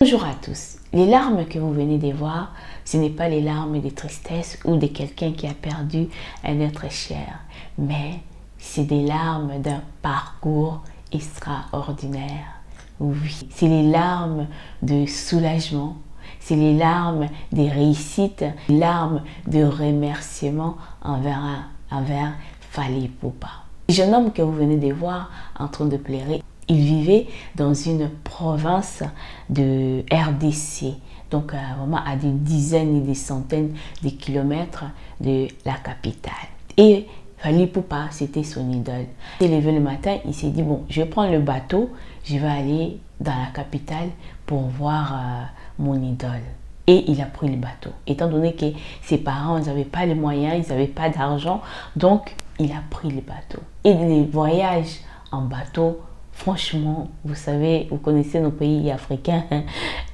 Bonjour à tous. Les larmes que vous venez de voir, ce n'est pas les larmes de tristesse ou de quelqu'un qui a perdu un être cher, mais c'est des larmes d'un parcours extraordinaire. Oui, c'est les larmes de soulagement, c'est les larmes des réussites, les larmes de remerciement envers Fally Ipupa. Le jeune homme que vous venez de voir en train de pleurer, il vivait dans une province de RDC, donc vraiment à des dizaines et des centaines de kilomètres de la capitale. Et Fally Ipupa, c'était son idole. Il s'est levé le matin, il s'est dit, bon, je vais prendre le bateau, je vais aller dans la capitale pour voir mon idole. Et il a pris le bateau. Étant donné que ses parents n'avaient pas les moyens, ils n'avaient pas d'argent, donc il a pris le bateau. Et les voyages en bateau, franchement, vous savez, vous connaissez nos pays africains,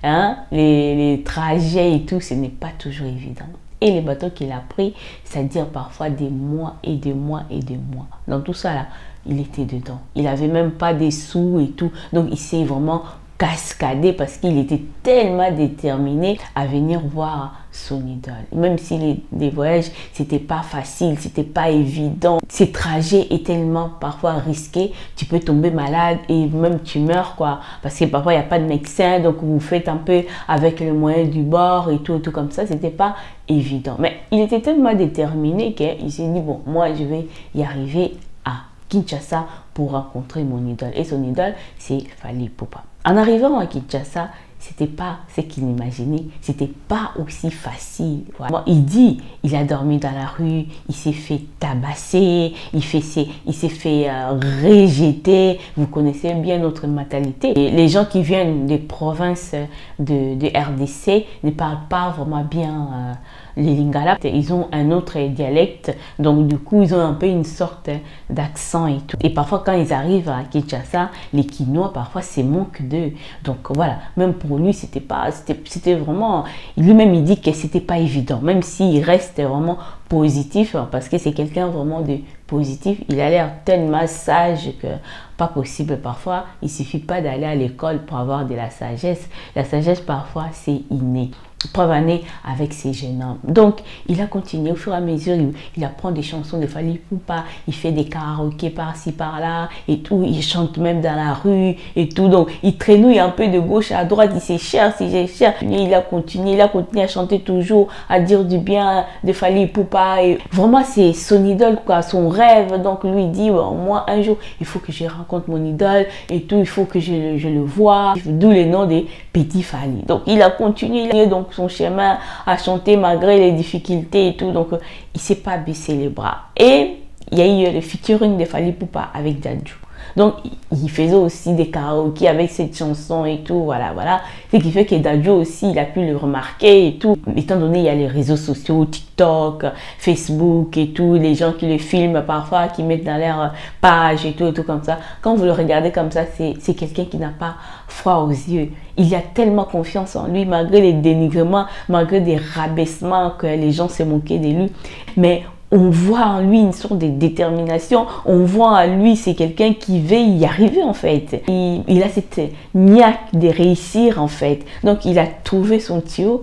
hein, les trajets et tout, ce n'est pas toujours évident. Et les bateaux qu'il a pris, c'est-à-dire parfois des mois et des mois et des mois. Dans tout ça là, il était dedans. Il n'avait même pas des sous et tout. Donc il s'est vraiment cascadé parce qu'il était tellement déterminé à venir voir son idole. Même si les voyages, c'était pas facile, c'était pas évident. Ces trajets est tellement parfois risqués, tu peux tomber malade et même tu meurs quoi. Parce que parfois il n'y a pas de médecin, donc vous faites un peu avec les moyens du bord et tout comme ça, c'était pas évident. Mais il était tellement déterminé qu'il s'est dit bon, moi je vais y arriver à Kinshasa pour rencontrer mon idole. Et son idole, c'est Fally Ipupa. En arrivant à Kinshasa, c'était pas ce qu'il imaginait, c'était pas aussi facile. Voilà. Il dit, il a dormi dans la rue, il s'est fait tabasser, il s'est fait rejeter. Vous connaissez bien notre mentalité. Et les gens qui viennent des provinces de RDC ne parlent pas vraiment bien les Lingala. Ils ont un autre dialecte, donc du coup ils ont un peu une sorte d'accent et tout. Et parfois quand ils arrivent à Kinshasa, les Kinois parfois c'est manque d'eux. Donc voilà, même pour lui c'était vraiment, lui-même il dit que c'était pas évident, même s'il reste vraiment positif parce que c'est quelqu'un vraiment de positif. Il a l'air tellement sage que pas possible. Parfois il suffit pas d'aller à l'école pour avoir de la sagesse. La sagesse parfois c'est inné. Preuve année avec ces jeunes hommes. Donc, il a continué au fur et à mesure, il apprend des chansons de Fally Ipupa, il fait des karaokés par-ci, par-là, et tout, il chante même dans la rue, et tout. Donc, il traînouille un peu de gauche à droite, il s'est cher, c'est cher. Il a continué à chanter toujours, à dire du bien de Fally Ipupa. Et vraiment, c'est son idole, quoi, son rêve. Donc, lui, il dit, bon, moi, un jour, il faut que je rencontre mon idole, et tout, il faut que je le voie. D'où les noms des petits Fally. Donc, il a continué, donc, son chemin à chanter malgré les difficultés et tout. Donc, il ne s'est pas baissé les bras. Et il y a eu le featuring de Fally Ipupa avec Dadju. Donc, il faisait aussi des karaokés avec cette chanson et tout, voilà. Ce qui fait que Dadju aussi, il a pu le remarquer et tout. Étant donné, il y a les réseaux sociaux, TikTok, Facebook et tout, les gens qui le filment parfois, qui mettent dans leur page et tout comme ça. Quand vous le regardez comme ça, c'est quelqu'un qui n'a pas froid aux yeux. Il a tellement confiance en lui, malgré les dénigrements, malgré des rabaissements que les gens se moquaient de lui. Mais on voit en lui une sorte de détermination, on voit en lui, c'est quelqu'un qui veut y arriver en fait. Il a cette niaque de réussir en fait. Donc il a trouvé son tuyau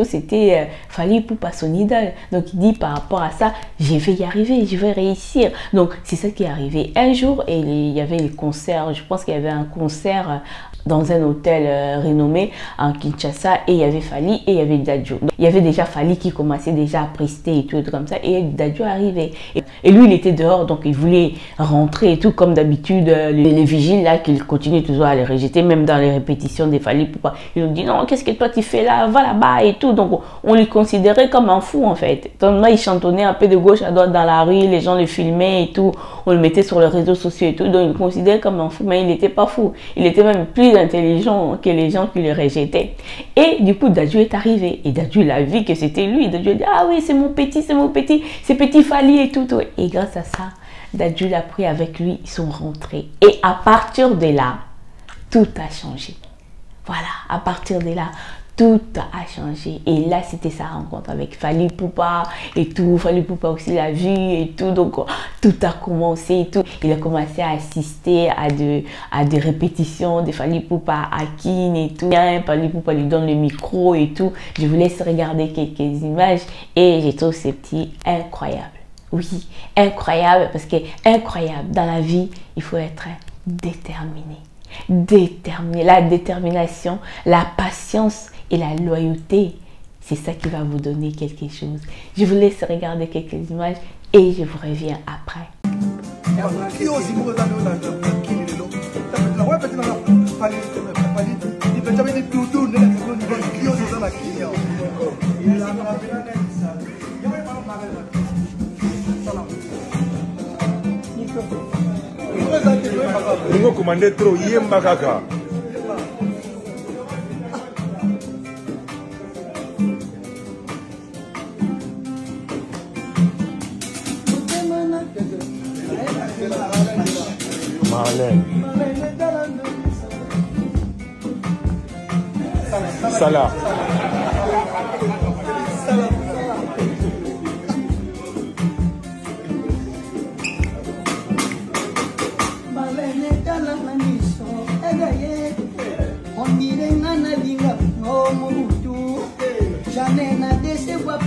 c'était Fally Ipupa, son idole. Donc il dit par rapport à ça, je vais y arriver, je vais réussir. Donc c'est ça qui est arrivé. Un jour, et il y avait les concerts, je pense qu'il y avait un concert dans un hôtel renommé en Kinshasa et il y avait Fally et il y avait Dadju. Donc, il y avait déjà Fally qui commençait déjà à prester et tout comme ça et Dadju arrivait. Et lui il était dehors donc il voulait rentrer et tout comme d'habitude. Les vigiles là qui continuent toujours à les rejeter même dans les répétitions des Fally Ipupa. Ils nous disent non, qu'est-ce que toi tu fais là, va là-bas et tout. Donc on les considérait comme un fou en fait. Donc il chantonnait un peu de gauche à droite dans la rue, les gens le filmaient et tout. On le mettait sur les réseaux sociaux et tout. Donc il le considérait comme un fou mais il n'était pas fou. Il était même plus plus intelligent que les gens qui le rejetaient. Et du coup, Dadju est arrivé. Et Dadju l'a vu que c'était lui. Dadju a dit, ah oui, c'est mon petit, c'est petit Fally et tout. Et grâce à ça, Dadju l'a pris avec lui, ils sont rentrés. Et à partir de là, tout a changé. Voilà, à partir de là, tout a changé. Et là, c'était sa rencontre avec Fally Ipupa et tout. Fally Ipupa aussi l'a vu et tout. Donc, tout a commencé et tout. Il a commencé à assister à des répétitions de Fally Ipupa à Kin et tout. Fally Ipupa lui donne le micro et tout. Je vous laisse regarder quelques images et je trouve ces petits incroyables. Oui, incroyable, parce que incroyable, dans la vie, il faut être déterminé. Déterminé. La détermination, la patience et la loyauté, c'est ça qui va vous donner quelque chose. Je vous laisse regarder quelques images et je vous reviens après. Ningo commandé trop yemba kaka. Marlène. Salah.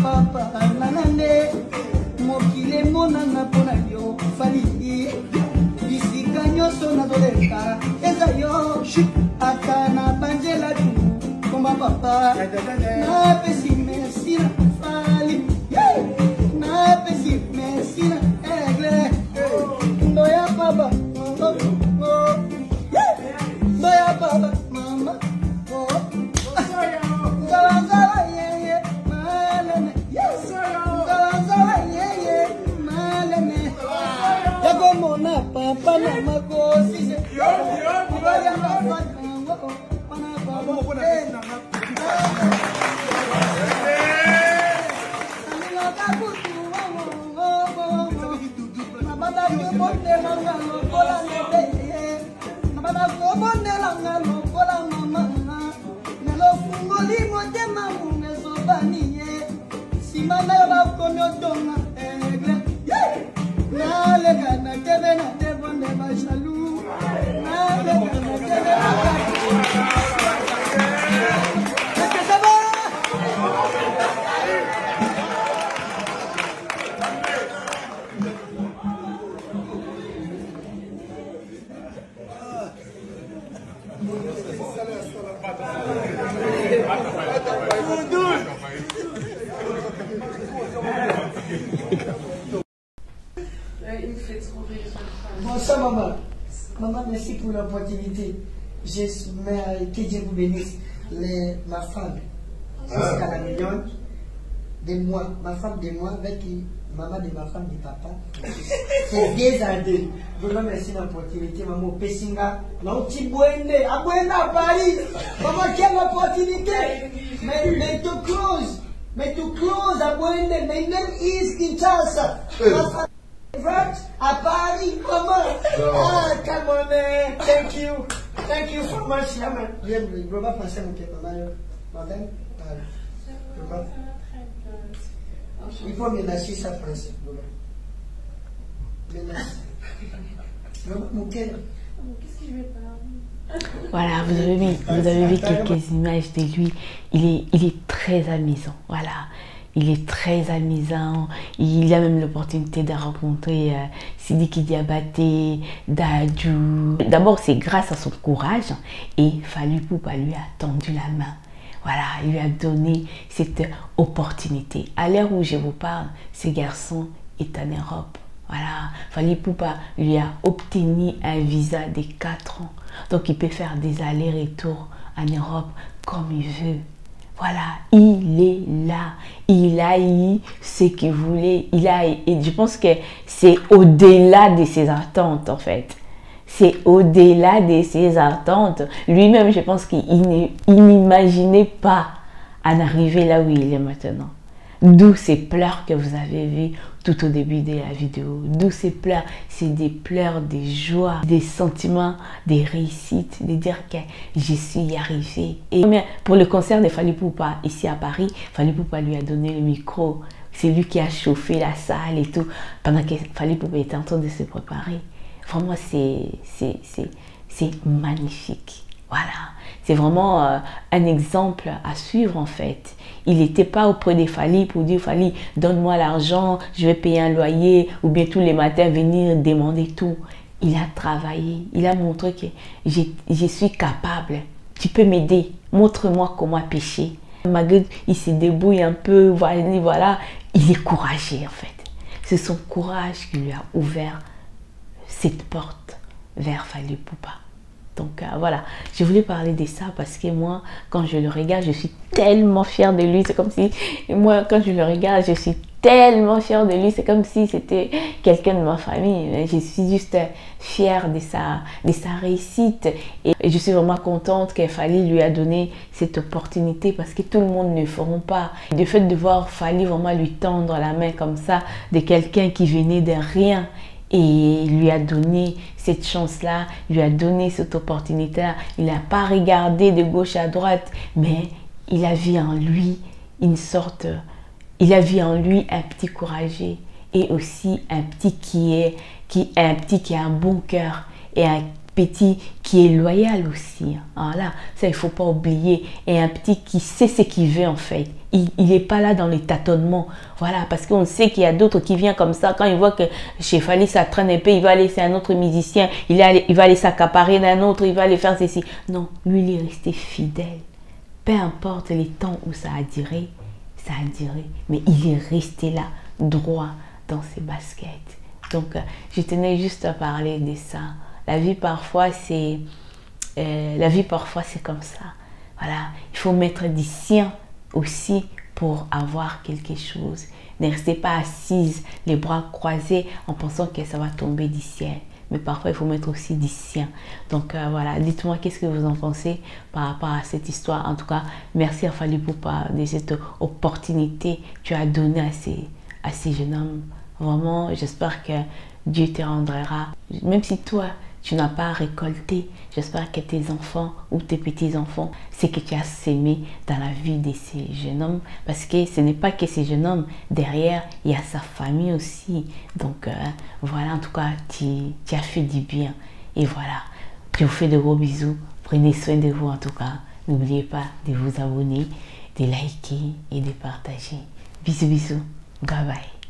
Papa, nanane, mokile monanga pona yo, Fally, bisika nyoso na doleka, eza yo, atana banjela tu, komba papa, na pesi merci na Fally, na pesi merci na Aigle, ndoya baba, ndoya baba, mama, papa na makosi Bonsoir maman. Maman, merci pour l'opportunité. Que Dieu vous bénisse. Ma femme, jusqu'à la million de moi, ma femme de moi avec maman de ma femme de papa. C'est des années. Vraiment merci pour l'opportunité. Maman, Pessinga, non, Tibouende, à Paris. Maman, quelle opportunité. Mais to close à Bouende. My name is Kinshasa. À Paris, comment? Ah, come on, man. Thank you so much, man. Bien, je vais pas penser à mon maman. Madame, il faut ménager sa France. Ménager. Mon cœur. Qu'est-ce que je vais pas? Voilà, vous avez vu quelques images de lui. Il est très amusant. Voilà. Il est très amusant. Il a même l'opportunité de rencontrer Sidiki Diabaté, Dadju. D'abord, c'est grâce à son courage. Et Fally Ipupa lui a tendu la main. Voilà, il lui a donné cette opportunité. À l'heure où je vous parle, ce garçon est en Europe. Voilà, Fally Ipupa lui a obtenu un visa de 4 ans. Donc, il peut faire des allers-retours en Europe comme il veut. Voilà, il est là, il a eu ce qu'il voulait, et je pense que c'est au-delà de ses attentes en fait. c'est au-delà de ses attentes. Lui-même, je pense qu'il n'imaginait pas en arriver là où il est maintenant. D'où ces pleurs que vous avez vus tout au début de la vidéo. D'où ces pleurs, c'est des pleurs de joie, des sentiments, des réussites, de dire que je suis arrivée. Et pour le concert de Fally Ipupa ici à Paris, Fally Ipupa lui a donné le micro. C'est lui qui a chauffé la salle et tout, pendant que Fally Ipupa était en train de se préparer. Vraiment, c'est magnifique. Voilà, c'est vraiment un exemple à suivre en fait. Il n'était pas auprès des Fally pour dire Fally, donne-moi l'argent, je vais payer un loyer, ou bien tous les matins venir demander tout. Il a travaillé, il a montré que je suis capable, tu peux m'aider, montre-moi comment pêcher. Malgré il se débrouille un peu, voilà, il est courageux en fait. C'est son courage qui lui a ouvert cette porte vers Fally Ipupa. Donc voilà, je voulais parler de ça parce que moi, quand je le regarde, je suis tellement fière de lui. C'est comme si, moi, quand je le regarde, je suis tellement fière de lui. C'est comme si c'était quelqu'un de ma famille. Je suis juste fière de sa réussite. Et je suis vraiment contente que Fally lui a donné cette opportunité parce que tout le monde ne le feront pas. Le fait de voir Fally vraiment lui tendre la main comme ça, de quelqu'un qui venait de rien, et lui a donné cette chance-là, lui a donné cette opportunité-là. Il n'a pas regardé de gauche à droite, mais il a vu en lui une sorte... Il a vu en lui un petit courageux et aussi un petit qui a un bon cœur et un petit qui est loyal aussi. Voilà, ça il ne faut pas oublier. Et un petit qui sait ce qu'il veut en fait. Il n'est pas là dans les tâtonnements. Voilà, parce qu'on sait qu'il y a d'autres qui viennent comme ça. Quand il voit que chez Fally ça traîne un peu, il va laisser un autre musicien. Il va aller s'accaparer d'un autre, il va aller faire ceci. Non, lui il est resté fidèle. Peu importe les temps où ça a duré. Mais il est resté là, droit dans ses baskets. Donc, je tenais juste à parler de ça. La vie parfois, c'est comme ça. Voilà, il faut mettre du sien aussi pour avoir quelque chose. Ne restez pas assise, les bras croisés en pensant que ça va tomber du ciel. Mais parfois, il faut mettre aussi du sien. Donc voilà, dites-moi qu'est-ce que vous en pensez par rapport à cette histoire. En tout cas, merci à Fally Ipupa de cette opportunité que tu as donnée à ces jeunes hommes. Vraiment, j'espère que Dieu te rendra. Même si toi, tu n'as pas récolté, j'espère que tes enfants ou tes petits-enfants, c'est que tu as sémé dans la vie de ces jeunes hommes. Parce que ce n'est pas que ces jeunes hommes, derrière, il y a sa famille aussi. Donc voilà, en tout cas, tu as fait du bien. Et voilà, je vous fais de gros bisous. Prenez soin de vous en tout cas. N'oubliez pas de vous abonner, de liker et de partager. Bisous, bisous. Bye bye.